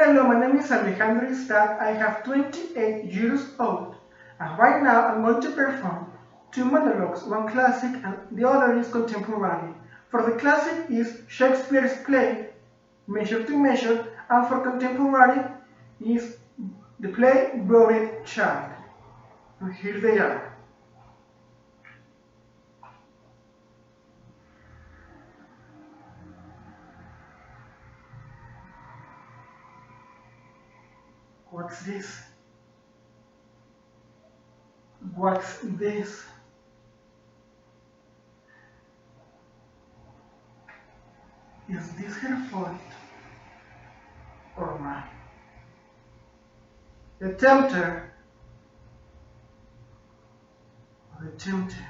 Hello, my name is Alejandro Iztac. I have 28 years old, and right now I'm going to perform two monologues, one classic and the other is contemporary. For the classic is Shakespeare's play, Measure to Measure, and for contemporary is the play Broken Child. And here they are. What's this? What's this? Is this her fault or mine? The tempter or the tempted?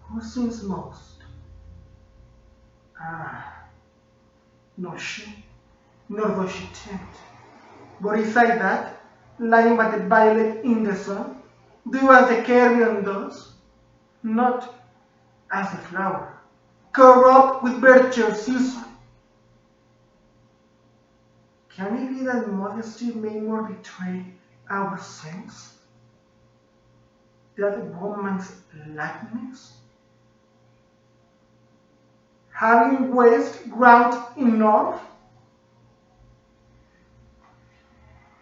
Who sins most? Not she, nor does she tempt. But beside that, lying by the violet in the sun, do as the carrion does, not as the flower, corrupt with virtue's season. Can it be that modesty may more betray our sense? That woman's likeness? Having waste ground enough?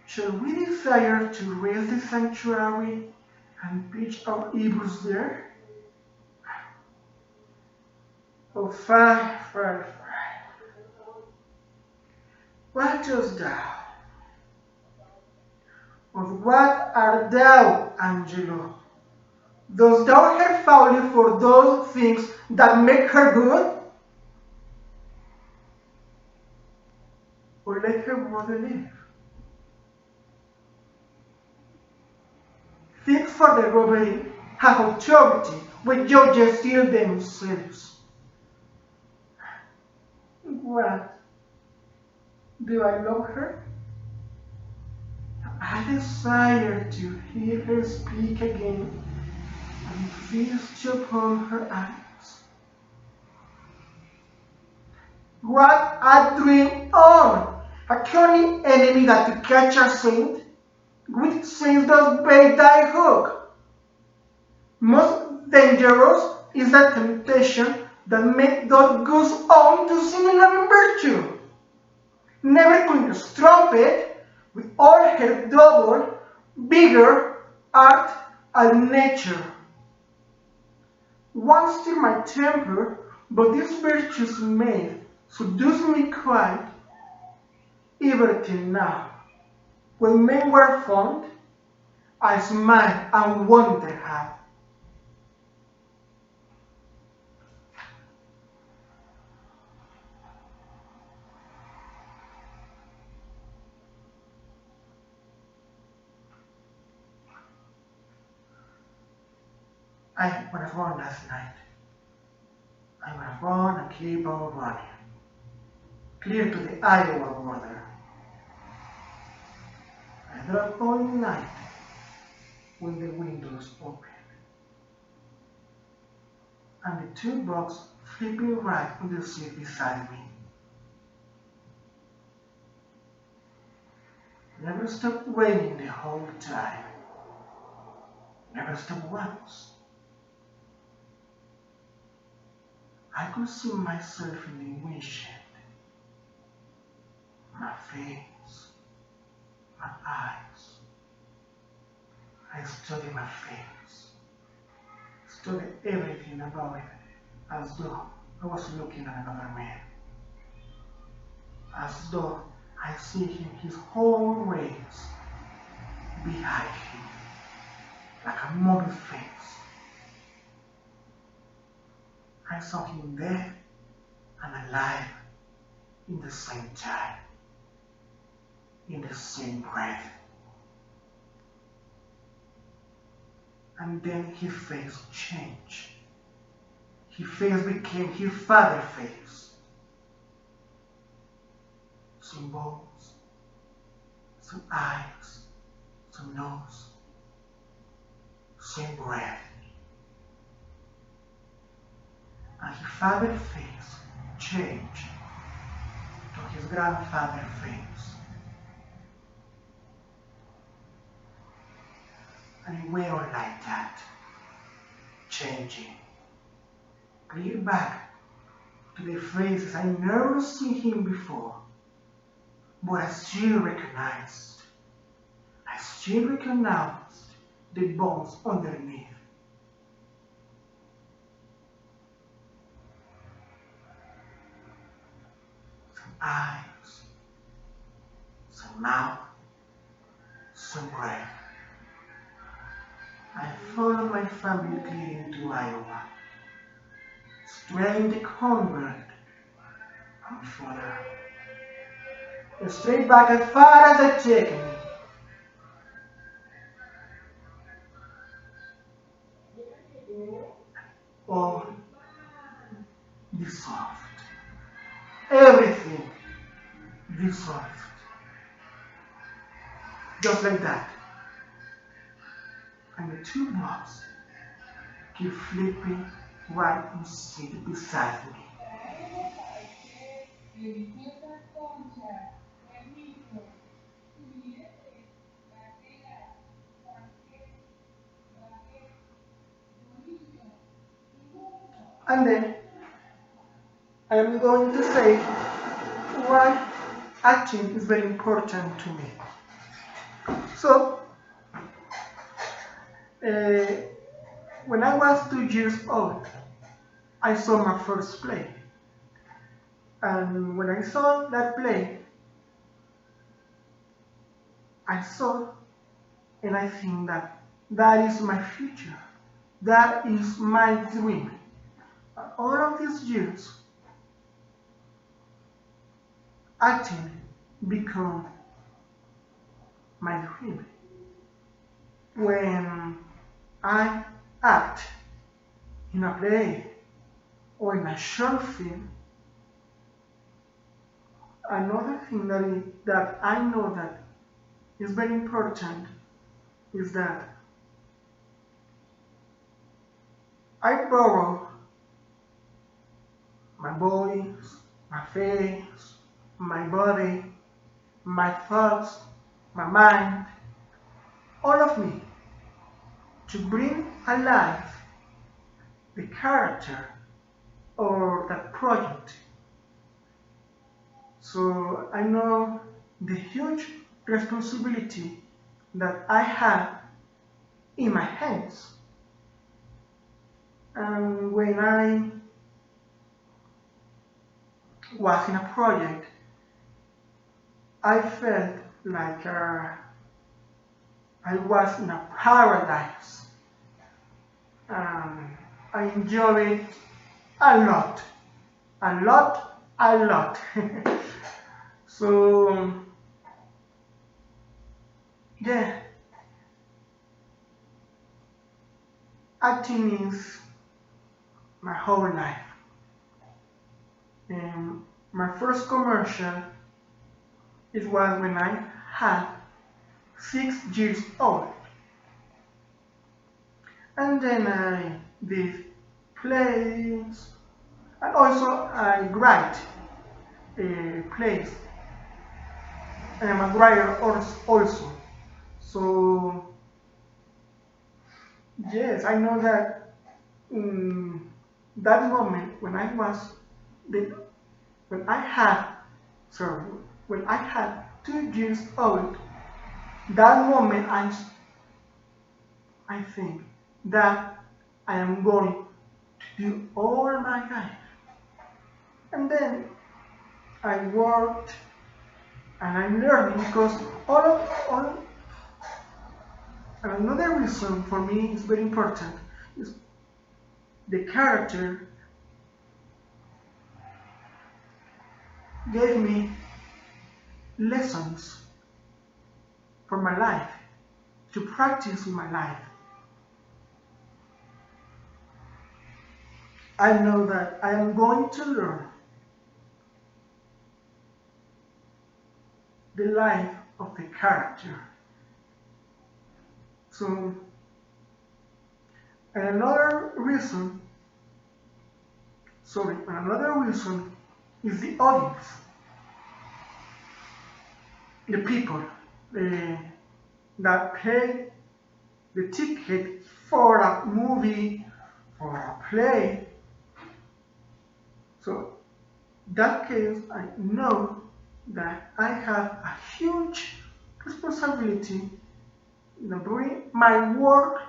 Shall we desire to raise the sanctuary and pitch our evils there? Oh, fie, fie, fie. What dost thou? Of what art thou, Angelo? Dost thou her foully for those things that make her good? Or let her brother live? Fit for the robbery have authority with judges still themselves. What? Do I love her? I desire to hear her speak again and feast upon her eyes. What I dream on! A cunning enemy that to catch a saint, which saints does bait thy hook. Most dangerous is that temptation that make that goes on to sin in loving virtue. Never could strumpet with all her double, vigor, art, and nature. Once still my temper, but this virtue's made seduce me quite, even till now. When men were fond, I smile and wonder how. I was born last night. I was born and keep on running, clear to the Iowa border. I drove all night when the windows open, and the two bugs sleeping right on the seat beside me. Never stopped raining the whole time. Never stopped once. I could see myself in the windshield. My face, my eyes. I studied my face, studied everything about it as though I was looking at another man. As though I see him, his whole race behind him, like a mummy face. I saw him dead and alive in the same time, in the same breath. And then his face changed. His face became his father's face. Some bones, some eyes, some nose, same breath. And his father's face changed to his grandfather famous. And we all like that, changing. Clear back to the phrases I never seen him before, but I still recognized the bones underneath. Some eyes, some mouth, some breath. I followed my family clear into Iowa, straight the convert, and further. Straight back as far as they take me. All dissolved. Everything dissolved. Just like that. And the two blobs keep flipping right in seat beside me. And then I am going to say why acting is very important to me. So, when I was 2 years old, I saw my first play. And when I saw that play, I saw and I think that that is my future. That is my dream. All of these years, acting become my dream. When I act in a play or in a short film, another thing that I know that is very important is that I borrow my voice, my face, my body, my thoughts, my mind, all of me, to bring alive the character or that project. So I know the huge responsibility that I have in my hands. And when I was in a project, I felt like I was in a paradise. I enjoyed it a lot, a lot, a lot. So, yeah, acting is my whole life. My first commercial, it was when I had 6 years old. And then I did plays, and also I write plays. And I'm a writer also. So, yes, I know that in that moment when I had 2 years old, that moment I think that I am going to do all my life. And then I worked and I'm learning because and another reason for me is very important is the character gave me lessons for my life, to practice in my life. I know that I am going to learn the life of the character. So, another reason is the audience. the people that pay the ticket for a movie or a play. So in that case, I know that I have a huge responsibility in doing my work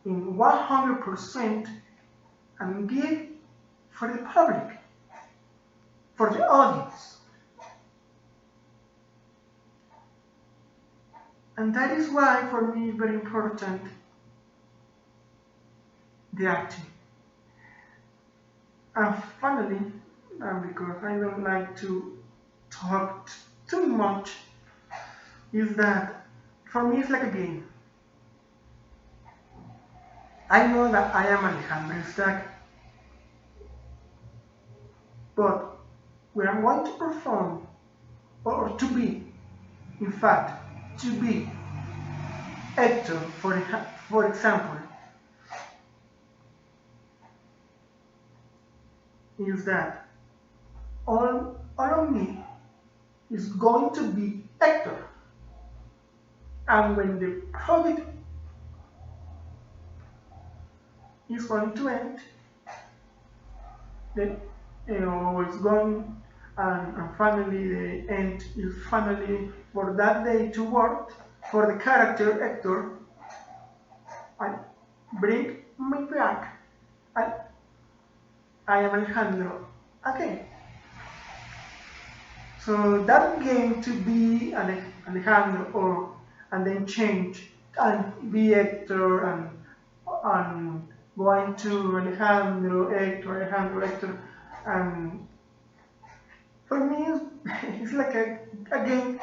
in 100% and give for the public, for the audience. And that is why for me it's very important the acting. And finally, because I don't like to talk too much, is that for me it's like a game. I know that I am Alejandro Iztac, but when I'm going to perform, or to be, in fact, to be actor, for example, is that all of me is going to be actor. And when the project is going to end, then it's going, and finally the end is finally for that day to work for the character actor. I bring me back. I am Alejandro again. So that game to be Alejandro, and then change and be actor and going to Alejandro actor, and for me it's like a game,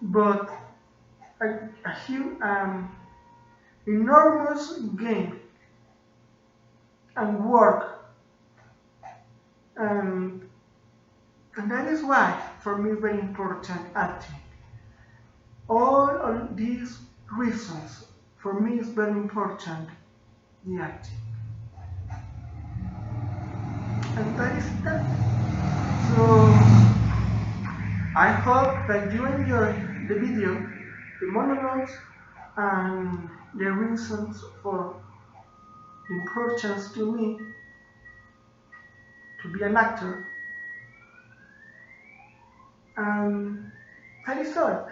but a huge enormous game and work, and that is why for me it's very important acting. All of these reasons for me is very important the acting, and that is that. So I hope that you enjoy the video, the monologues, and the reasons for the importance to me to be an actor. And that is all.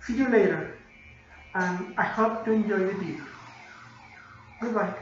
See you later, and I hope you enjoy the video. Goodbye.